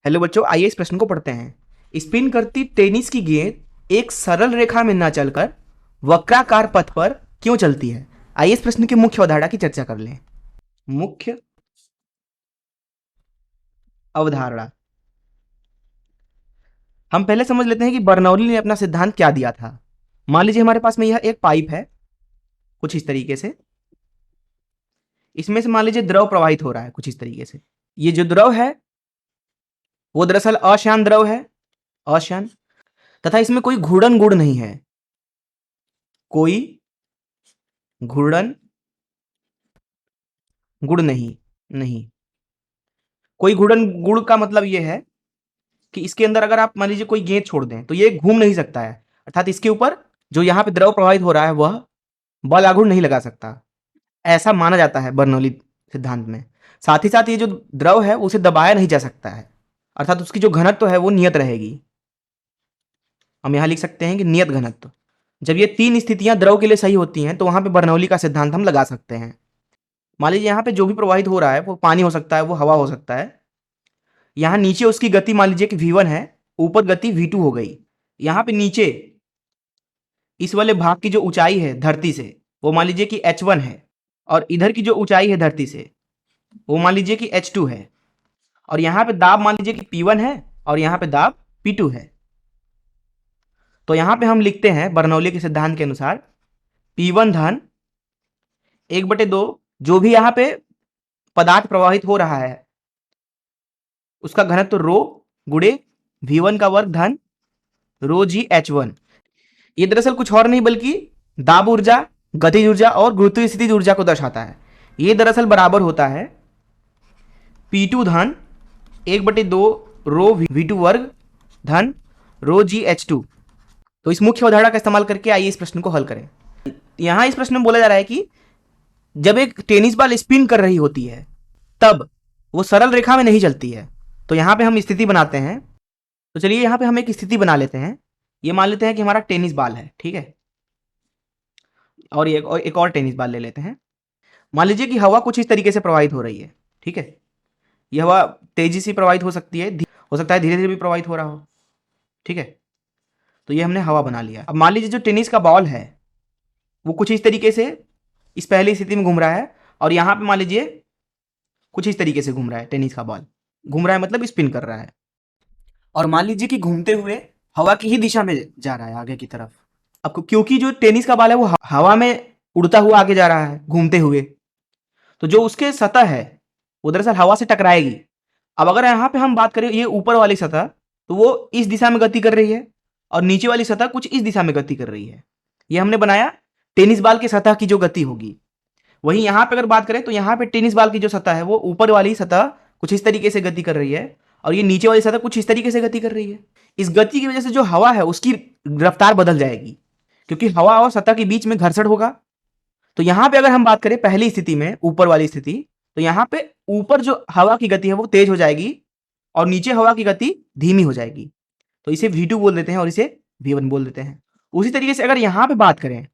Hello बच्चों, आइए इस प्रश्न को पढ़ते हैं। स्पिन करती टेनिस की गेंद एक सरल रेखा में न चलकर वक्राकार पथ पर क्यों चलती है? आइए इस प्रश्न की मुख्य अवधारणा की चर्चा कर लें। मुख्य अवधारणा, हम पहले समझ लेते हैं कि बर्नौली ने अपना सिद्धांत क्या दिया था। मान लीजिए हमारे पास में यह एक पाइप है, कुछ इस तरीके से। इसमें से मान लीजिए द्रव प्रवाहित हो रहा है कुछ इस तरीके से। ये जो द्रव है वो दरअसल अशांत द्रव है, अशांत, तथा इसमें कोई घूर्णन गुण नहीं है। कोई घूर्णन गुण नहीं। कोई घूर्णन गुण का मतलब ये है कि इसके अंदर अगर आप मान लीजिए कोई गेंद छोड़ दें तो ये घूम नहीं सकता है, अर्थात इसके ऊपर जो यहाँ पे द्रव प्रवाहित हो रहा है वह बल आघूर्ण नहीं लगा सकता, ऐसा माना जाता है बर्नौली सिद्धांत में। साथ ही साथ ये जो द्रव है उसे दबाया नहीं जा सकता है, अर्थात उसकी जो घनत्व है वो नियत रहेगी। हम यहाँ लिख सकते हैं कि नियत घनत्व। जब ये तीन स्थितियां द्रव के लिए सही होती हैं तो वहां पे बर्नौली का सिद्धांत हम लगा सकते हैं। मान लीजिए यहाँ पे जो भी प्रवाहित हो रहा है वो पानी हो सकता है, वो हवा हो सकता है। यहाँ नीचे उसकी गति मान लीजिए कि v1 है, ऊपर गति v2 हो गई। यहाँ पे नीचे इस वाले भाग की जो ऊंचाई है धरती से वो मान लीजिए कि h1 है, और इधर की जो ऊंचाई है धरती से वो मान लीजिए कि h2 है, और यहाँ पे दाब मान लीजिए कि p1 है और यहाँ पे दाब p2 है। तो यहाँ पे हम लिखते हैं बर्नौली के सिद्धांत के अनुसार p1 धन 1/2, जो भी यहाँ पे पदार्थ प्रवाहित हो रहा है उसका घनत्व रो गुणे v1 का वर्ग धन रो जी h1। ये दरअसल कुछ और नहीं बल्कि दाब ऊर्जा, गतिज ऊर्जा और गुरुत्वीय स्थितिज ऊर्जा को दर्शाता है। ये दरअसल बराबर होता है P2 धन 1/2 रो V2 वर्ग धन रो जी H2। तो इस मुख्य अवधारणा का इस्तेमाल करके आइए इस प्रश्न को हल करें। यहां इस प्रश्न में बोला जा रहा है कि जब एक टेनिस बॉल स्पिन कर रही होती है तब वो सरल रेखा में नहीं चलती है। तो यहां पे हम स्थिति बनाते हैं। तो चलिए यहां पे हम एक स्थिति बना लेते हैं। ये मान लेते हैं कि हमारा टेनिस बॉल है, ठीक है, और एक और टेनिस बॉल ले लेते हैं। मान लीजिए कि हवा कुछ इस तरीके से प्रवाहित हो रही है, ठीक है। यह हवा तेजी से प्रवाहित हो सकती है, हो सकता है धीरे धीरे भी प्रवाहित हो रहा हो, ठीक है। तो ये हमने हवा बना लिया। अब मान लीजिए जो टेनिस का बॉल है वो कुछ इस तरीके से इस पहली स्थिति में घूम रहा है, और यहां पे मान लीजिए कुछ इस तरीके से घूम रहा है। टेनिस का बॉल घूम रहा है मतलब स्पिन कर रहा है, और मान लीजिए कि घूमते हुए हवा की ही दिशा में जा रहा है आगे की तरफ। अब क्योंकि जो टेनिस का बॉल है वो हवा में उड़ता हुआ आगे जा रहा है घूमते हुए, तो जो उसके सतह है वो दरअसल हवा से टकराएगी। अब अगर यहाँ पे हम बात करें ये ऊपर वाली सतह, तो वो इस दिशा में गति कर रही है, और नीचे वाली सतह कुछ इस दिशा में गति कर रही है। ये हमने बनाया टेनिस बॉल की सतह की जो गति होगी। वहीं यहाँ पे अगर बात करें तो यहाँ पे टेनिस बॉल की जो सतह है वो ऊपर वाली सतह कुछ इस तरीके से गति कर रही है, और ये नीचे वाली सतह कुछ इस तरीके से गति कर रही है। इस गति की वजह से जो हवा है उसकी रफ्तार बदल जाएगी, क्योंकि हवा और सतह के बीच में घर्षण होगा। तो यहाँ पे अगर हम बात करें पहली स्थिति में, ऊपर वाली स्थिति, तो यहाँ पे ऊपर जो हवा की गति है वो तेज हो जाएगी और नीचे हवा की गति धीमी हो जाएगी। तो इसे V2 बोल देते हैं और इसे V1 बोल देते हैं। उसी तरीके से अगर यहाँ पे बात करें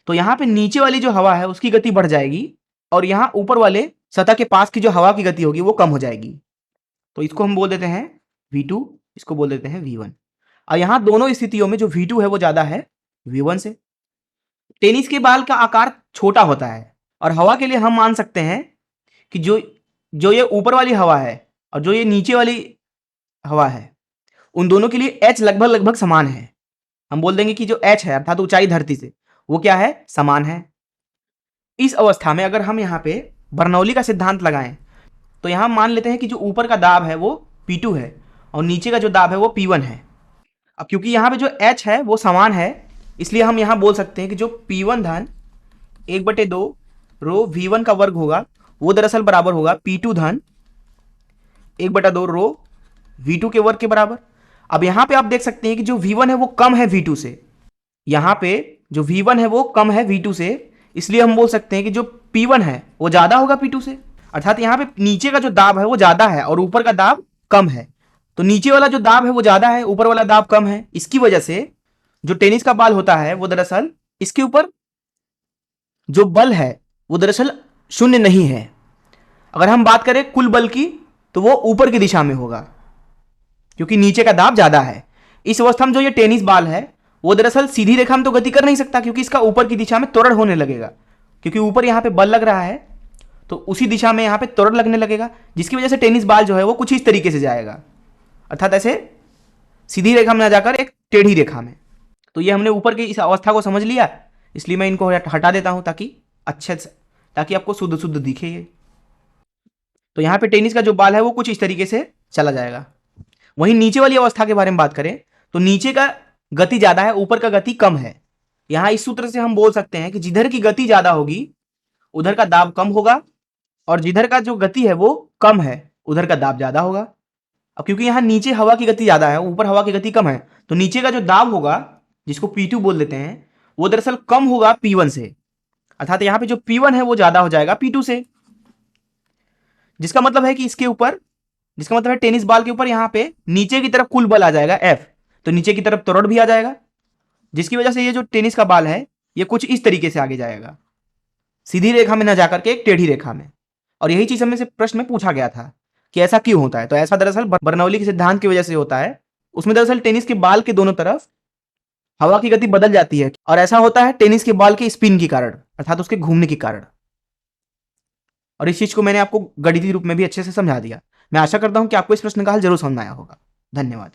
तो यहाँ पे नीचे वाली जो हवा है उसकी गति बढ़ जाएगी, और यहाँ ऊपर वाले सतह के पास की जो हवा की गति होगी वो कम हो जाएगी। तो इसको हम बोल देते हैं V2, इसको बोल देते हैं V1। और यहाँ दोनों स्थितियों में जो V2 है वो ज्यादा है V1 से। टेनिस के बॉल का आकार छोटा होता है, और हवा के लिए हम मान सकते हैं कि जो जो ये ऊपर वाली हवा है और जो ये नीचे वाली हवा है उन दोनों के लिए h लगभग लगभग समान है। हम बोल देंगे कि जो h है अर्थात ऊंचाई धरती से वो क्या है, समान है। इस अवस्था में अगर हम यहाँ पे बर्नौली का सिद्धांत लगाएं तो यहां मान लेते हैं कि जो ऊपर का दाब है वो P2 है और नीचे का जो दाब है वो P1 है। अब क्योंकि यहाँ पे जो h है वो समान है, इसलिए हम यहाँ बोल सकते हैं कि जो P1 धन 1/2 रो V1 का वर्ग होगा वो दरअसल बराबर होगा P2 धन 1/2 रो V2 के वर्ग के बराबर। अब यहाँ पे आप देख सकते हैं कि जो V1 है वो कम है V2 से। यहाँ पे जो V1 है वो कम है V2 से, इसलिए हम बोल सकते हैं कि जो P1 है वो ज्यादा होगा P2 से। अर्थात यहाँ पे नीचे का जो दाब है वो ज्यादा है और ऊपर का दाब कम है। तो नीचे वाला जो दाब है वो ज्यादा है, ऊपर वाला दाब कम है। इसकी वजह से जो टेनिस का बॉल होता है वो दरअसल इसके ऊपर जो बल है वो दरअसल शून्य नहीं है। अगर हम बात करें कुल बल की तो वो ऊपर की दिशा में होगा। क्योंकि नीचे का दाब ज्यादा है। इस अवस्था में जो ये टेनिस बॉल है वो दरअसल सीधी रेखा में तो गति कर नहीं सकता, क्योंकि इसका ऊपर की दिशा में त्वरण होने लगेगा, क्योंकि ऊपर यहां पे बल लग रहा है तो उसी दिशा में यहां पे त्वरण लगने लगेगा, जिसकी वजह से टेनिस बॉल जो है वो कुछ इस तरीके से जाएगा, अर्थात ऐसे सीधी रेखा में ना जाकर एक टेढ़ी रेखा में। तो ये हमने ऊपर की इस अवस्था को समझ लिया, इसलिए मैं इनको हटा देता हूं ताकि अच्छे से, ताकि आपको शुद्ध शुद्ध दिखे ये। तो यहां पे टेनिस का जो बॉल है वो कुछ इस तरीके से चला जाएगा। वहीं नीचे वाली अवस्था के बारे में बात करें तो नीचे का गति ज्यादा है, ऊपर का गति कम है। यहां इस सूत्र से हम बोल सकते हैं कि जिधर की गति ज्यादा होगी उधर का दाब कम होगा, और जिधर का जो गति है वो कम है उधर का दाब ज्यादा होगा। अब क्योंकि यहां नीचे हवा की गति ज्यादा है, ऊपर हवा की गति कम है, तो नीचे का जो दाब होगा, जिसको P2 बोल देते हैं, वो दरअसल कम होगा P1 से, अर्थात यहां पे जो P1 है वो ज्यादा हो जाएगा P2 से। जिसका मतलब है कि इसके ऊपर, जिसका मतलब है टेनिस बॉल के ऊपर यहां पे नीचे की तरफ कुल बल आ जाएगा F, तो नीचे की तरफ त्वरण भी आ जाएगा, जिसकी वजह से ये जो टेनिस का बॉल है ये कुछ इस तरीके से आगे जाएगा, सीधी रेखा में ना जाकर के एक टेढ़ी रेखा में। और यही चीज हमें से प्रश्न में पूछा गया था कि ऐसा क्यों होता है। तो ऐसा दरअसल बर्नौली के सिद्धांत की वजह से होता है। उसमें दरअसल टेनिस के बॉल के दोनों तरफ हवा की गति बदल जाती है, और ऐसा होता है टेनिस के बॉल के स्पिन के कारण, अर्थात उसके घूमने के कारण। और इस चीज को मैंने आपको गणितीय रूप में भी अच्छे से समझा दिया। मैं आशा करता हूं कि आपको इस प्रश्न का हल जरूर समझ में आया होगा। धन्यवाद।